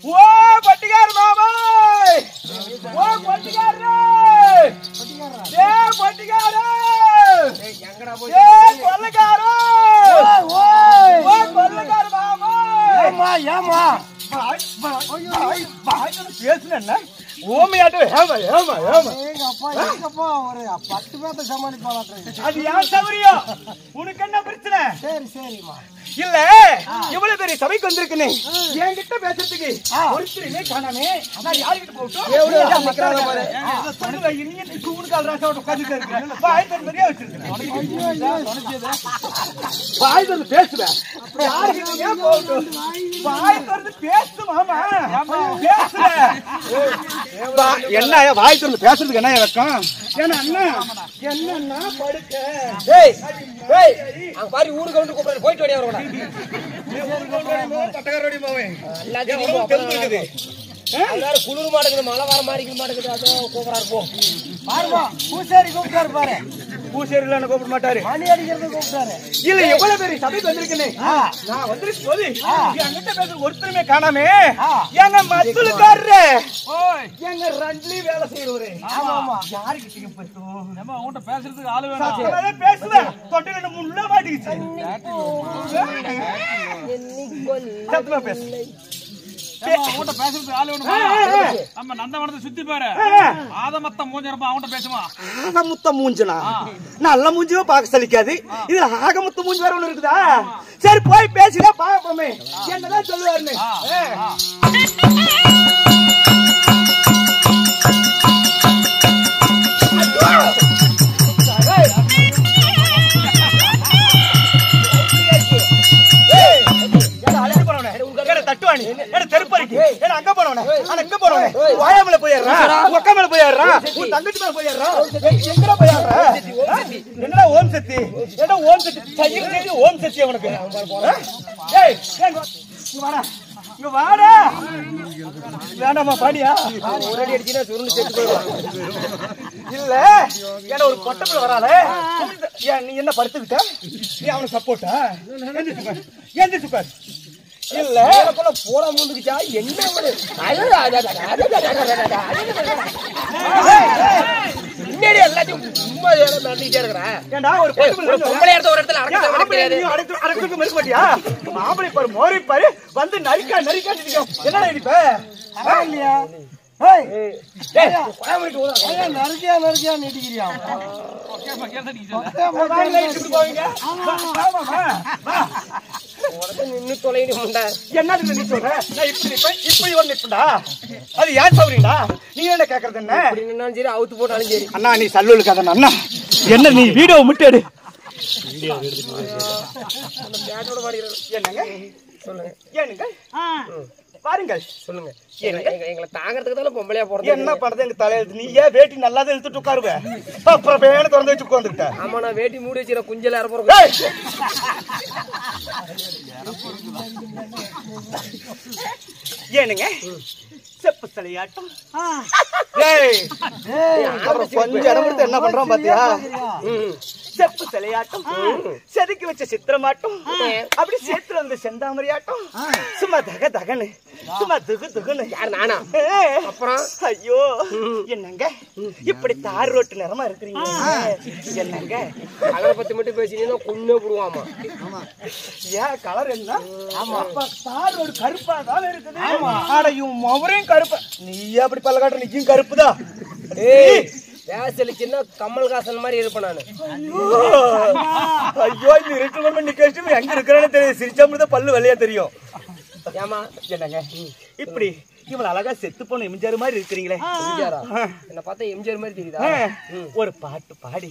ஓ பட்டிகார் மாமாய், ஓ பட்டிகார், ஏ பட்டிகார், ஏ கொள்ளக்கார, ஓ கொள்ளக்கார மாமாய். ஏமா ஏமா பேசுன ஓமையாட்டும் ஏமா ஏமா ஏமா. எங்கப்பா ஒரு 10 பேர்த்த சமாளிப்பாங்க. அது யார் சௌரியம், உனக்கு என்ன பிரச்சனை? சரி சரிம்மா. இல்ல இவ்வளவு பெரிய சபைக்கு வந்திருக்குன்னு என்கிட்ட பேசுறதுக்கு ஒருத்தருமே காணாமே. அதான் யாருக்கிட்ட போட்டோம் பேசுவேன். பேசு மாமா என்ன வாய் திறந்து பேசுறதுக்கு என்ன வெக்கம்? ஏன்னா அண்ணா என்னன்னா படுக்க பாரு ஊருக்கு வந்து கூப்பிடுறாரு, போயிட்டு வரையா வரணும். குளிர் மாட்டேங்குது, மழை வர மாதிரி மாட்டேங்குது, அதான் கூப்பிடாரு. போ பாருமா, பூசாரி கூப்பிட்டாரு பாரு. பூசேரியில என்ன கூப்பிட மாட்டாரு, மணி அடிக்கிறது கூப்பிட்டாரு. இல்ல எவ்வளவு பெரிய சபைக்கு வந்திருக்கேன்னு நான் வந்துருக்கு போது என்கிட்ட பேசுற ஒருத்தருமே காணாமே. எங்க மத்துலுக்காரரு, எங்க ரன்லி வேலை செய்யறவரு யாருக்கிட்ட அவன்கிட்ட பேசுறதுக்கு ஆளு வேணும். பேசுவேன் தொட்டையில முள்ள மாட்டிக்கிச்சு. சத்தமா பேசு. அவன்கிட்ட பேசுறதுக்கு ஆளு வேணும். நம்ம நந்தவனத்தை சுத்தி பாரு, ஆதமத்த மூஞ்சரப்பா அவன்கிட்ட பேசுமா. ஆகமுத்த மூஞ்சனா நல்ல மூஞ்சியும் பார்க்க சலிக்காது, இதுல ஆகமுத்த மூஞ்சி வேற ஒண்ணு இருக்குதா? சரி போய் பேசினா பாப்போமே என்னதான் சொல்லுவாருன்னு. தட்டுவாணி தெருப்பறிக்கு அங்க போனவனே அங்க போனவனே வாயாமல போயிடுறான், ஒக்க மேல போயிடுறான், உன் தங்கச்சி மேல போயிடுறான், எங்கடா போயிடுற? என்னடா ஓம் சக்தி, என்ன ஓம் சக்தி செய்ய ஓம் சக்தி அவனுக்கு. ஏய் இங்க வாடா, இங்க வாடா. வேண்டாமா பாடியா? ஒரு அடி அடிச்சுனா சுருண்டு செத்து போயிடுவான். இல்ல ஏன்னா ஒரு பொட்டப்புல வராளே, நீ என்ன படுத்துக்கிட்ட? நீ அவனுக்கு சப்போர்ட்டா? எந்திரிச்சு பாரு. இல்ல போட முந்துக்குச்சா என்ன முன்னாடி எல்லாத்தையும் சும்மா நடந்துட்டே இருக்கிறேன். அடக்கு மறுக்க மாட்டியா? மாப்பிளை பாரு, மோரை பாரு, வந்து நரிக்கா நரிக்கா என்னடா இடிப்ப இல்லையா? நறுக்கியா நறுக்கியா நீட்டிக்கிறியா? நின்னு தொலைடி முண்டா. என்ன நீ சொல்ற? நான் இப்படி வந்து நிப்படா, அது ஏன் சௌரியடா? நீ என்ன கேக்குறது? என்ன நின்னாலும் சரி, அவுத்து போட்டாலும் சரி. அண்ணா நீ சல்லுலுக்கு அண்ணா அண்ணா என்ன நீ வீடியோ விட்டு எடு. என்னங்க சொல்லுங்க, ஏனுங்க பாருங்கள் சொல்லுங்க. எங்களை தாங்கறதுக்கு தானே பொம்பளையா போறது. என்ன பண்றது? எங்க தலையெழுத்து. நீ ஏன் வேட்டி நல்லா இழுத்துட்டு உட்காருவ, அப்புறம் வேணு திறந்து வச்சு உட்காந்துட்ட. ஆமா நான் வேட்டி மூடி வச்சுற குஞ்சல இறப்புற. ஏனுங்க செப்பு தலையாட்டம் கொஞ்சம் இடம் எடுத்து என்ன பண்றான் பாத்தியா? செப்பு தலையாட்டம், செதுக்கி வச்ச சித்திரமாட்டம், அப்படி சேர்த்து வந்த செந்தாமரையாட்டம், சும்மா தக தகனு, சும்மா துகு துகுன்னு. யார் நானா? அப்புறம் ஐயோ என்னங்க இப்படி தார் ரோட்டு நிறமா இருக்கிறீங்க? என்னங்க கலரை பத்தி மட்டும் பேசினீங்கன்னா கொன்னே போடுவாமா. ஏன் கலர் என்ன? தார் ரோடு கருப்பா தான் இருக்குது. ஆடையும் அவரையும் கருப்பா, நீ அப்படி பல்ல காட்டுற நீயும் கருப்புதான். பேசலிச்சுன்னா கமல்ஹாசன் மாதிரி இருப்பேன் நானு. ஐயோ இந்த இருட்டு நிக்க வச்சு எங்க இருக்கிறேன்னு தெரியும், சிரிச்சா பல்லு வெள்ளையா தெரியும். ஏமா என்னங்க இப்படி இவ்வளவு அழகா செத்து போன எம்ஜிஆர் மாதிரி இருக்கிறீங்களே? என்ன பார்த்தா எம்ஜிஆர் மாதிரி தெரியுதா? ஒரு பாட்டு பாடி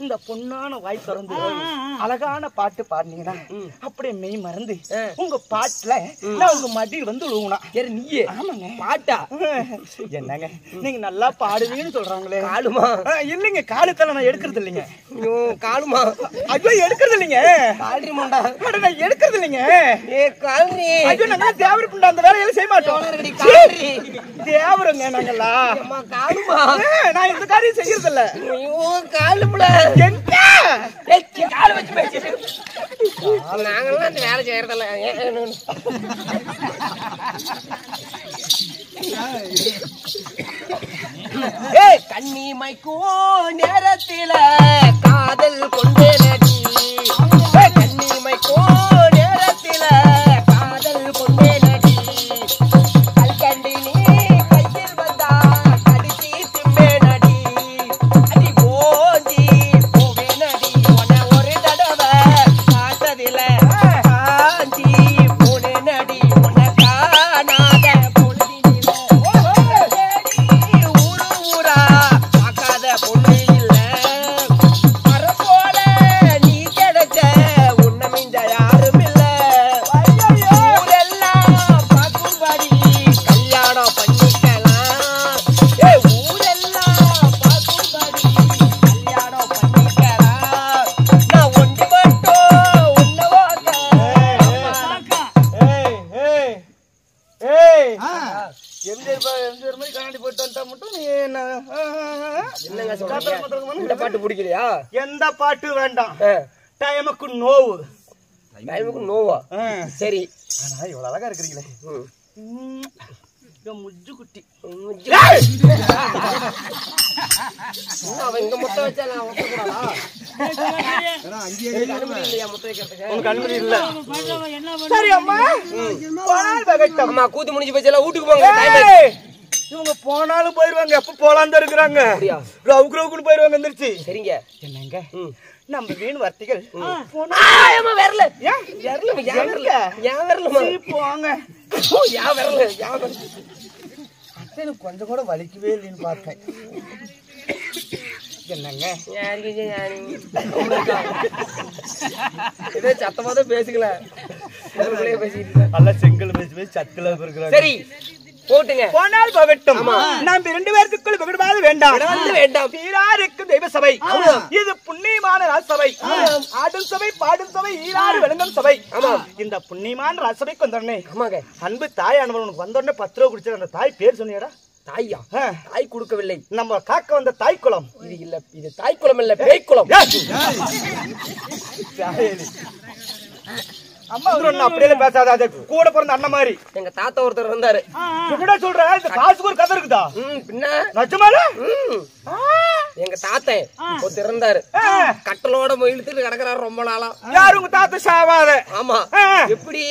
இந்த பொண்ணான வாய் திறந்து அழகான பாட்டு பாடினீங்கன்னா அப்படியே மெய் மறந்து உங்க பாட்டுல நான் உங்க மடியில் வந்து விழுவுனா. நீயே ஆமாங்க பாட்டா? என்னங்க நீங்க நல்லா பாடுவீங்கன்னு சொல்றாங்களே. காலுமா? இல்லைங்க காலுத்தல நான் எடுக்கிறது இல்லைங்க. காலுமா? ஐயோ எடுக்கிறது இல்லைங்க. கால்ரி முண்டா நான் எடுக்கிறது இல்லைங்க. கால்ரி ஐயோ நாங்க தேவரி புண்டா அந்த வேலையில செய்ய மாட்டோம். தேவருங்க நாங்களா. காலுமா? நான் இந்த காரியம் செய்யறது இல்ல. காலுமுல எங்க கால வச்சு பேசிட்டு நாங்கெல்லாம் அந்த வேலை செய்யறதில்ல. கண்ணி மைக்கோ நேரத்தில காதல் கொண்டே நடி. கண்ணி மைக்கோ நேரத்தில காதல் கொண்டே நடி. கல்கண்டி நீ கையில் வந்தா கடிச்சி திம்பே நடி. அடி போஞ்சி போவே நடி. உன ஒரு தடவை பார்த்ததில காஞ்சி போனே நடி. உன காணாத பொழுதினில ஊரு ஊரா பார்க்காத பொண்ணு இல்ல. மரபோல நீ கிடைச்ச உன்னை மிஞ்ச யாரும் இல்ல. ஊரெல்லாம் பார்க்கும்படி கல்யாணம் பண்ணிக்கலாம். ஊரெல்லாம் பார்க்கும்படி கல்யாணம் பண்ணிக்கலாம். நான் ஒன்று மட்டும் உன்னை ஓட்ட எம்ஜிஆர் மாதிரி கண்ணாடி போட்டு வந்தா மட்டும் நீ என்ன என்னங்க சொல்றீங்க? இந்த பாட்டு பிடிக்கலையா? எந்த பாட்டு வேண்டாம். டைமுக்கு நோவு. டைமுக்கு நோவா? சரி. ஆனா இவ்வளவு அழகா இருக்கிறீங்களே. முஜ்ஜு குட்டி. அவன் இங்க முட்டை வச்சா நான் ஒட்டக்கூடாதா? இல்லையா முட்டை வைக்கிறதுக்கு? உனக்கு அனுமதி இல்ல. சரி அம்மா, போனால் பகட்டும். அம்மா கூத்து முடிஞ்சு போச்சு, எல்லாம் வீட்டுக்கு போங்க. இவங்க போனாலும் போயிருவாங்க. எப்ப போலான்னு தான் இருக்கிறாங்க. ரவுக்கு ரவுக்குன்னு போயிருவாங்க. எந்திரிச்சு சரிங்க. என்னங்க நம்ம வீண் வார்த்தைகள் வரல. கொஞ்சம் கூட வலிக்கவே இல்லைன்னு பார்த்தேன். என்னங்க இதே சத்தமாதான் பேசுக்கல. நல்லா செங்கல் பேசி பேசி சத்துல இருக்கிறாங்க. சரி போட்டுங்க. போனால் போகட்டும். நாம் 2 பேருக்குள் பகிர்வாது வேண்டாம். வேண்டாம். ஈராருக்கும் தெய்வ சபை. இது புண்ணியமான ராஜசபை. ஆடும் சபை, பாடும் சபை, ஈராறு விளங்கும் சபை. இந்த புண்ணியமான ராஜசபைக்கு வந்தோடனே அன்பு தாயானவன் உனக்கு வந்தோடனே 10 ரூபா குடிச்ச அந்த தாய் பேர் சொன்னியடா? தாயா? தாய் கொடுக்கவில்லை. நம்ம காக்க வந்த தாய் குளம் இது இல்ல. இது தாய் குளம் இல்ல, பேய் குளம். அம்மா அப்படியே பேசாத. அது கூட பிறந்த அண்ணன் மாதிரி. எங்க தாத்தா ஒருத்தர் இருந்தாரு. என்ன சொல்ற? இந்த காசுக்கு ஒரு கதை இருக்குதா? பின்ன நிஜமால? எங்க தாத்தா ஒருத்தர் இருந்தாரு. கட்டலோட இழுத்துட்டு கிடக்குறாரு ரொம்ப நாளா. யாரு உங்க தாத்தா? சாவாத. ஆமா. எப்படி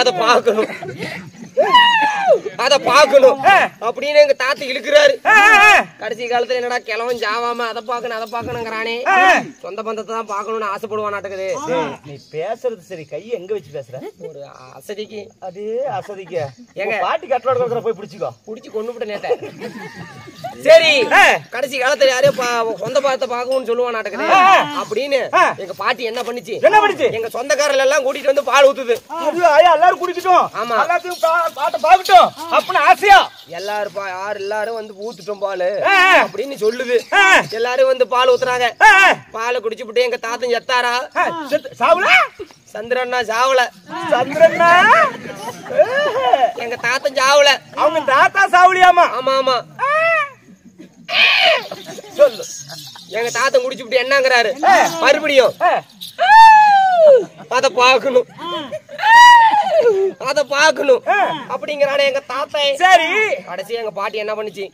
அத பாக்கணும், அத பாக்கணும் அப்படின்னு எங்க தாத்தா இழுக்கிறாரு. கடைசி காலத்துல என்னடா கிழவன் ஜாவாம அதை பாக்கணுங்கிறானே. சொந்த பந்தத்தை தான் பாக்கணும்னு ஆசைப்படுவான் நாட்டுக்குது. நீ பேசுறது சரி, கையை எங்க வச்சு பேசுற? ஒரு அசதிக்கு. அது அசதிக்கு எங்க பாட்டி கட்டளோட போய் பிடிச்சிக்கோ. பிடிச்சி கொண்டு விட்ட நேத்த. சரி கடைசி காலத்துல யாரையும் சொந்த பந்தத்தை பாக்கணும்னு சொல்லுவான் நாட்டுக்குது அப்படின்னு எங்க பாட்டி என்ன பண்ணுச்சு? எங்க சொந்தக்காரர்கள் எல்லாம் கூட்டிட்டு வந்து பால் ஊத்துது. எல்லாரும் குடிக்கட்டும். ஆமா, எல்லாத்தையும் பாட்ட பாக்கட்டும் அப்படின்னு ஆசையா எல்லாரும் வந்து ஊத்துட்டோம் பால் அப்படின்னு சொல்லுது. எல்லாரும் வந்து பால் ஊத்துறாங்க. பாலை குடிச்சுட்டு எங்க தாத்தன் செத்தாரா? சாவல. சந்திரண்ணா சாவல. சந்திரண்ணா எங்க தாத்தன் சாவல. அவங்க தாத்தா சாவலியாமா? ஆமா ஆமா. சொல்லு. எங்க தாத்தன் குடிச்சுட்டு என்னங்கிறாரு மறுபடியும்? அத பாக்கணும், அத பாக்கணும் அப்படிங்கிறானே எங்க தாத்தா. சரி கடைசி எங்க பாட்டி என்ன பண்ணுச்சு?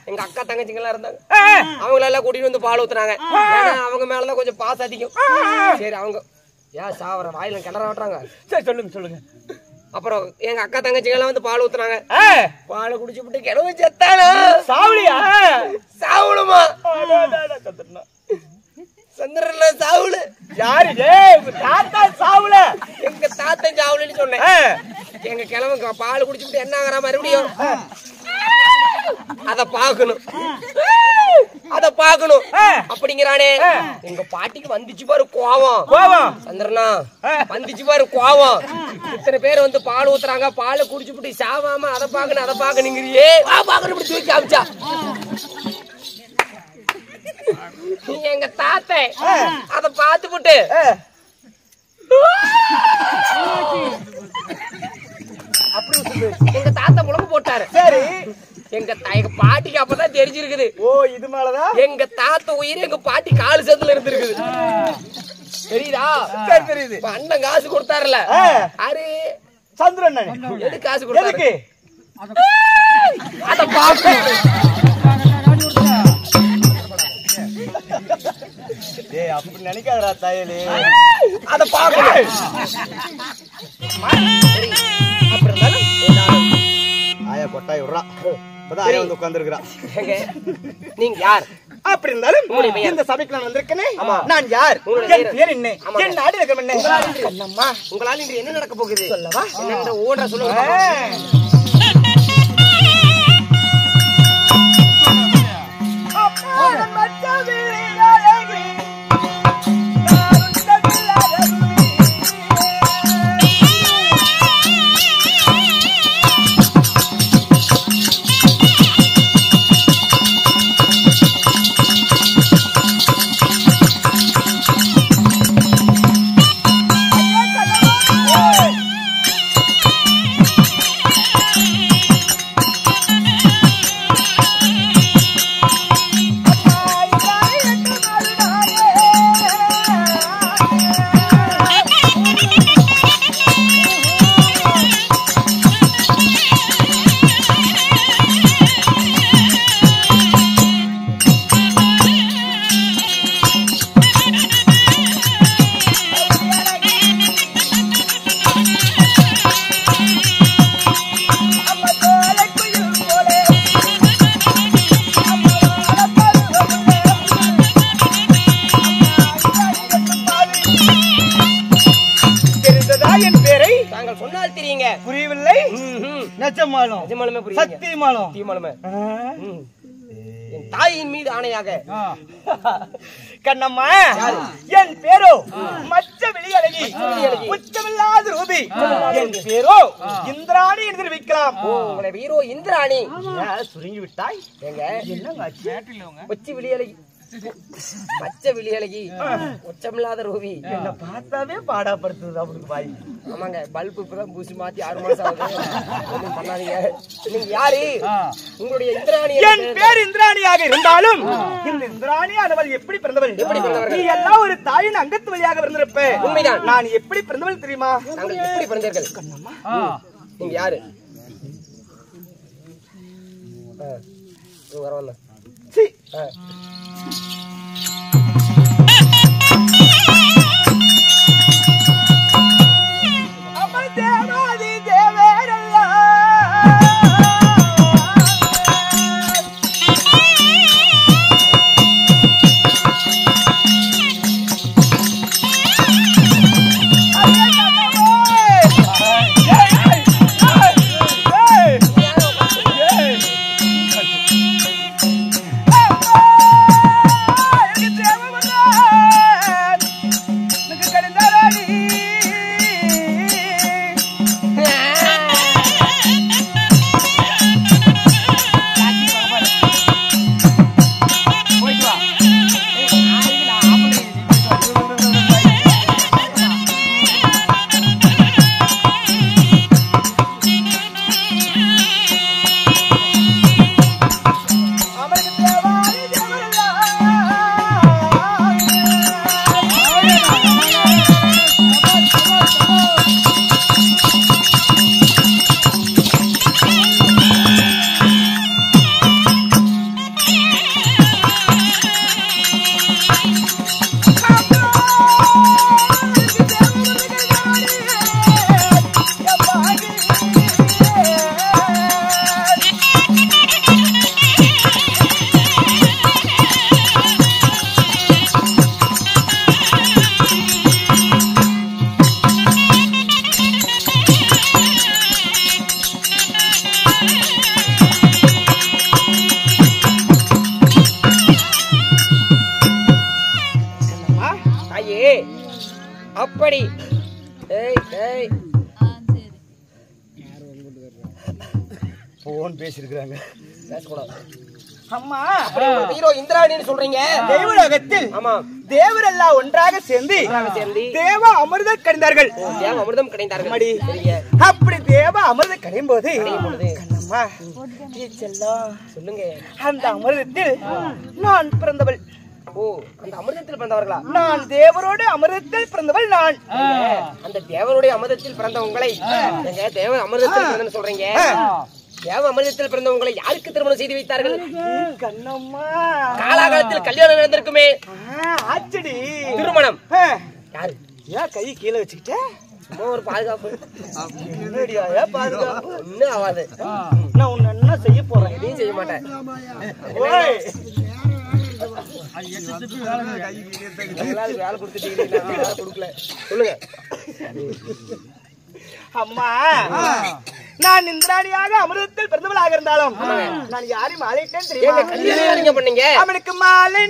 எங்க அக்கா தங்கச்சிங்க எல்லாம் இருந்தாங்க. அவங்கள எல்லாம் கூட்டிட்டு வந்து பால் ஊத்துறாங்க. ஏன்னா அவங்க மேலதான் கொஞ்சம் பாசம் அதிகம். சரி அவங்க ஏன் சாவர வாயில கிணற ஓட்டுறாங்க. சரி சொல்லுங்க சொல்லுங்க. அப்புறம் எங்க அக்கா தங்கச்சிங்க எல்லாம் வந்து பால் ஊத்துறாங்க. பாலை குடிச்சுட்டு கிணவு செத்தானா? சாவலியா? சாவணுமா? சந்திரன்ல சாவுல. யாரு? தாத்தா சாவுல. எங்க தாத்தன் சாவுலன்னு சொன்னேன். எங்க கிழமை பால் குடிச்சுட்டு என்ன ஆகிறா மறுபடியும்? அத பாக்கணும், அத பாக்கணும் அப்படிங்கிறானே. எங்க பாட்டிக்கு வந்துச்சு பாரு கோவம். கோவம் சந்திரனா வந்துச்சு பாரு கோவம். இத்தனை பேர் வந்து பால் ஊத்துறாங்க. பாலை குடிச்சுட்டு சாவாம அதை பாக்கணும், அதை பாக்கணுங்கிறியே. பாக்கணும் இப்படி தூக்கி காமிச்சா. எங்க தாத்தா அத பாத்துட்டு அப்படி எங்க தாத்தா முழங்கு போட்டாரு. சரி எங்க பாட்டிக்கு அப்பதான் தெரிஞ்சிருக்குது. ஓ இது மேலதான் எங்க தாத்த உயிர் எங்க பாட்டி காலு சத்துல இருந்திருக்குது. தெரியுதா? சரி தெரியுது. அண்ணன் காசு கொடுத்தாருல அரு சந்திரன் எதுக்கு காசு கொடுத்தாரு? அத பாக்க அப்படி நினைக்காதடா தாயலே. அத பாக்க ஆயா கொட்டாய் விடுறா. இப்பதான் ஆயா வந்து உட்கார்ந்துருக்கிறா. நீங்க யார்? அப்படி இருந்தாலும் இந்த சபைக்கு நான் வந்திருக்கேன். நான் யார்? என் பேர் என்ன? என் நாடு நகரம் என்ன? கண்ணம்மா, உங்களால இன்று என்ன நடக்க போகுது சொல்லவா? என்ன ஓடுற சொல்லுங்க. புரியவில்லை. நிஜமாலுமே சத்தியமாலும் என் தாயின் மீது ஆணையாக கண்ணம்மா, என் பேரோ மச்ச வெளியழகி, உச்சமில்லாத ரூபி. என் பேரோ இந்திராணி என்று வைக்கலாம். உங்களை வீரோ இந்திராணி சுருங்கி விட்டாய். எங்க என்னங்க உச்சி வெளியழகி, பச்சை வெளியழகி, உச்சமில்லாத ரூபி. என்ன பார்த்தாவே பாடாப்படுத்துது அவனுக்கு வாய். ஆமாங்க, பல்பு இப்பதான் பூசி மாத்தி 6 மாசம் ஆகுது. ஒண்ணும் பண்ணாதீங்க. நீங்க யாரு? உங்களுடைய இந்திராணி. என் பேர் இந்திராணியாக இருந்தாலும் இந்த இந்திராணியானவள் எப்படி பிறந்தவள்? நீ எல்லாம் ஒரு தாயின் அங்கத்து வழியாக பிறந்திருப்ப. உண்மைதான். நான் எப்படி பிறந்தவள் தெரியுமா? நாங்கள் எப்படி பிறந்தீர்கள்? கண்ணம்மா, நீங்க யாரு? வரவல்ல அப்படி போன் பேசிருக்காங்க. பேசக்கூடாது. அம்மா, ஹீரோ இந்திராணின்னு சொல்றீங்க. தேவலோகத்தில் ஆமா, தேவரெல்லாம் ஒன்றாக சேர்ந்து தேவ அமிர்தம் கடைந்தார்கள். தேவ அமிர்தம் கடைந்தார்கள். அப்படி தேவ அமிர்தம் கடையும் போது அம்மா செல்லம் சொல்லுங்க. அந்த அமிர்தத்தில் நான் பிறந்தவள். ஓ, அந்த அமிர்தத்தில் பிறந்தவர்களா? நான் தேவரோட அமிர்தத்தில் பிறந்தவள் நான். அந்த தேவனுடைய அமிர்தத்தில் பிறந்த உங்களை எங்க தேவ அமிர்தத்தில் பிறந்தன்னு சொல்றீங்க? தேவ அமிர்தத்தில் பிறந்த உங்களை யாருக்கு திருமணம் செய்து வைத்தார்கள்? கண்ணம்மா காலாகாலத்தில் கல்யாணம் நடந்திருக்குமே. ஆச்சடி திருமணம் யாரு? ஏன் கை கீழே வச்சுக்கிட்ட? சும்மா ஒரு பாதுகாப்பு. என்னடியா பாதுகாப்பு? ஒன்னும் ஆகாது. நான் உன்னை என்ன செய்ய போறேன்? எதையும் செய்ய மாட்டேன். ஓய், வேலை கொடுத்துட்டீங்க, கொடுக்கல. சொல்லுங்க. அம்மா நான் இந்திராணியாக அமிர்தத்தில் பிறந்தவளாக இருந்தாலும் நான் யாரையும் அழைத்தேன் தெரியுமா? கல்யாணம் நீங்க பண்ணீங்க. அவனுக்கு மாலை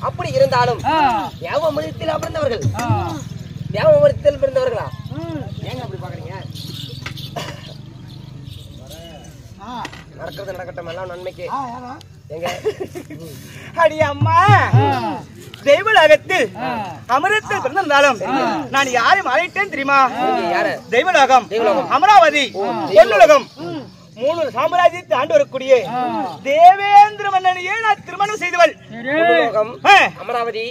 அப்படி இருந்தாலும் தேவ அமிர்தத்தில் பிறந்தவர்கள். தேவ அமிர்தத்தில் பிறந்தவர்களா? ஏங்க அப்படி பாக்குறீங்க? நடக்கிறது நடக்கட்டும், எல்லாம் நன்மைக்கு. எங்க அடி அம்மா தெய்வலோகத்தில் அமிர்தத்தில் பிறந்திருந்தாலும் நான் யாரையும் அழைத்தேன் தெரியுமா? தெய்வலோகம், அமராவதி, பொன்னுலகம், 3 சாம்ராஜ்யத்தை ஆண்டு வரக்கூடிய தேவேந்திர மன்னனையே நான் திருமணம் செய்தவள். அமராவதி,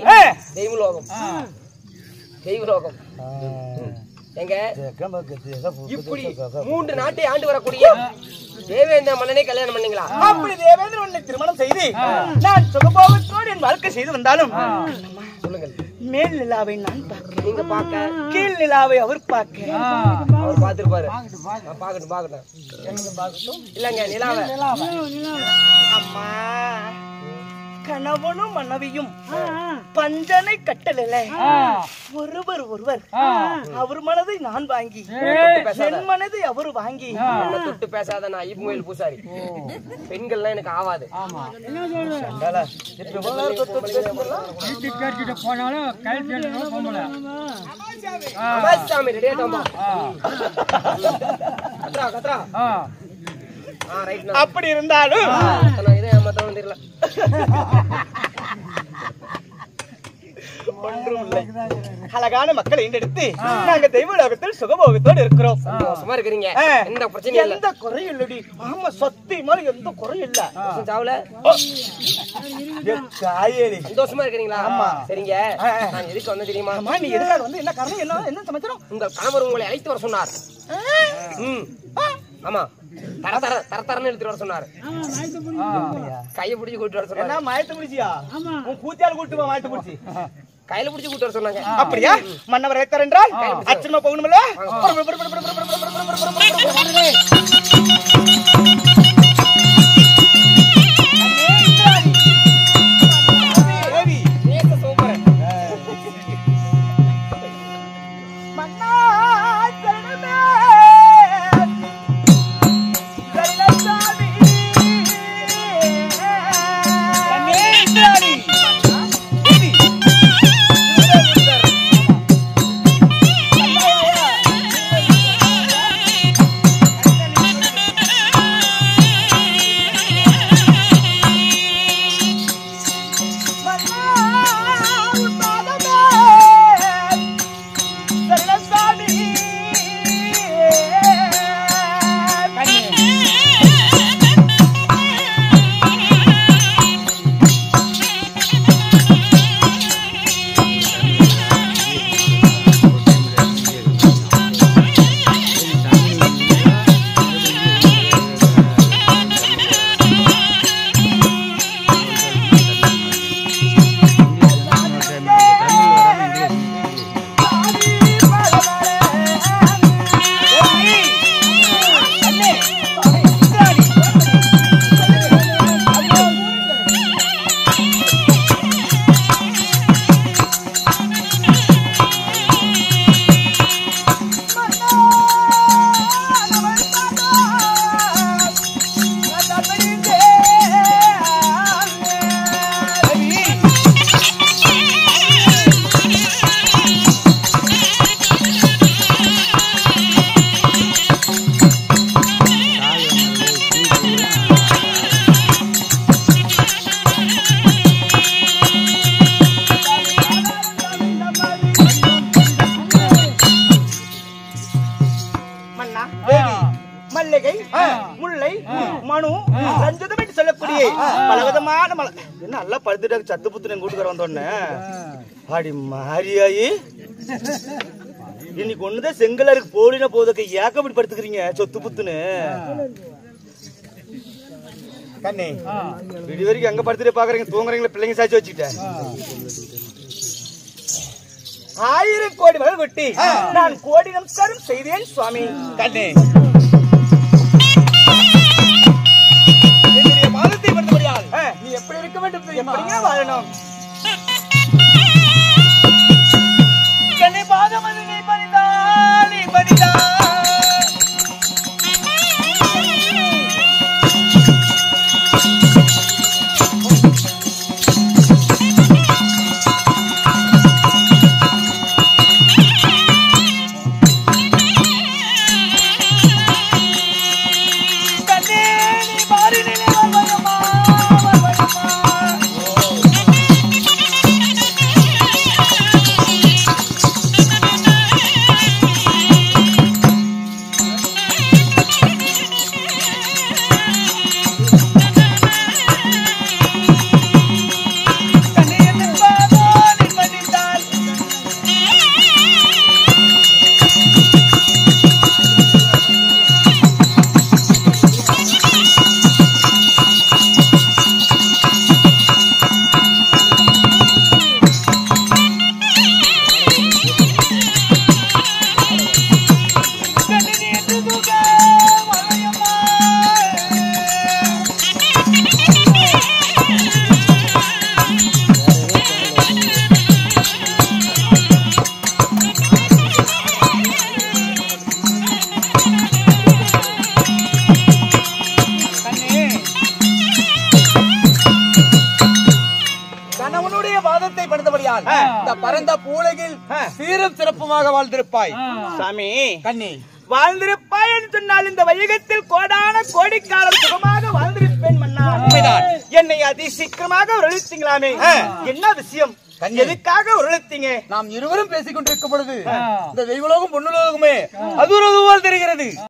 தெய்வலோகம். தெய்வலோகம் எங்க இப்படி 3 நாட்டை ஆண்டு வரக்கூடிய தேவேந்திர மன்னனை கல்யாணம் பண்ணீங்களா? அப்படி தேவேந்திர மன்னனை திருமணம் செய்து நான் சுகபோகத்தோடு என் வாழ்க்கை செய்து வந்தாலும் சொல்லுங்கள். மேல் நிலாவை நான் பார்க்க, நீங்க பார்க்க, கீழ் நிலாவை அவர் பார்க்க. அவர் பார்த்திருப்பாரு. பாக்கட்டும் பாக்கட்டும். இல்லங்க நிலாவை. அம்மா கணவனும் மனைவியும் பஞ்சனை கட்டல ஒருவர் ஒருவர் அவர் மனதை நான் வாங்கி என் மனதை அவர் வாங்கி. தொட்டு பேசாத நான் ஐயப்பன் பூசாரி. பெண்கள்லாம் எனக்கு ஆவாது. அப்படி இருந்தாலும் அழகான மக்களை ஈண்டெடுத்து நாங்க தெய்வலோகத்தில் சுகபோகத்தோடு இருக்கிறோம். சந்தோஷமா இருக்கிறீங்க. எந்த பிரச்சனையும் இல்ல. எந்த குறையும் இல்லடி. ஆமா சத்தியமா எந்த குறையும் இல்ல. சாவல காயேடி சந்தோஷமா இருக்கிறீங்களா? ஆமா. சரிங்க, நான் எதுக்கு வந்து தெரியுமா? அம்மா நீ எதுக்காக வந்து என்ன காரணம்? என்ன சமாச்சாரம்? உங்க கணவர் உங்களை அழைத்து வர சொன்னார். ஆமா, தரன்னு எடுத்துட்டு வர சொன்னாரு. கையை பிடிச்சு கூட்டு வர சொன்னாரு. மாயத்தை பிடிச்சியா? உன் கூத்தியால் கூட்டு வா. மாயத்தை பிடிச்சி கையில பிடிச்சு கூட்டு வர சொன்னாங்க. அப்படியா? மன்னவர் அழைத்தார் என்றால் அச்சமா போகணும்ல. மல்லிகை, முல்லை, மனு, ரஞ்சதம் என்று சொல்லக்கூடிய பலவிதமான என்ன நல்லா படுத்துட்டு சத்து புத்து கூட்டுக்கிற வந்தோடனே அடி மாரியாயி இன்னைக்கு ஒண்ணுதான் செங்கலருக்கு போலின போதக்க ஏக்கப்படி படுத்துக்கிறீங்க சொத்து புத்துன்னு கண்ணே விடி வரைக்கும் அங்க படுத்துட்டு பாக்குறீங்க தூங்குறீங்களா பிள்ளைங்க சாட்சி வச்சுக்கிட்டேன் 1000 கோடி வரை வெட்டி நான் கோடி நமஸ்காரம் செய்தேன் சுவாமி கண்ணே என்னுடைய மாதத்தை படுத்தபடியால் நீ எப்படி இருக்க வேண்டும் எப்படிங்க வாழணும் கண்ணே பாதம் அது நீ பணிதான் நீ பணிதான் பரந்த பூலகில் சீரும் சிறப்புமாக வாழ்ந்திருப்பாய் சாமி கண்ணி வாழ்ந்திருப்பாய் என்று சொன்னால் இந்த வையகத்தில் கோடான கோடிக்காலம் சுகமாக வாழ்ந்திருப்பேன் மன்னா என்னை அதி சீக்கிரமாக உருளித்தீங்களாமே என்ன விஷயம் எதுக்காக உருளித்தீங்க நாம் இருவரும் பேசிக் கொண்டிருக்கும் பொழுது இந்த தெய்வலோகம் பொண்ணுலோகமே அது ஒரு தெரிகிறது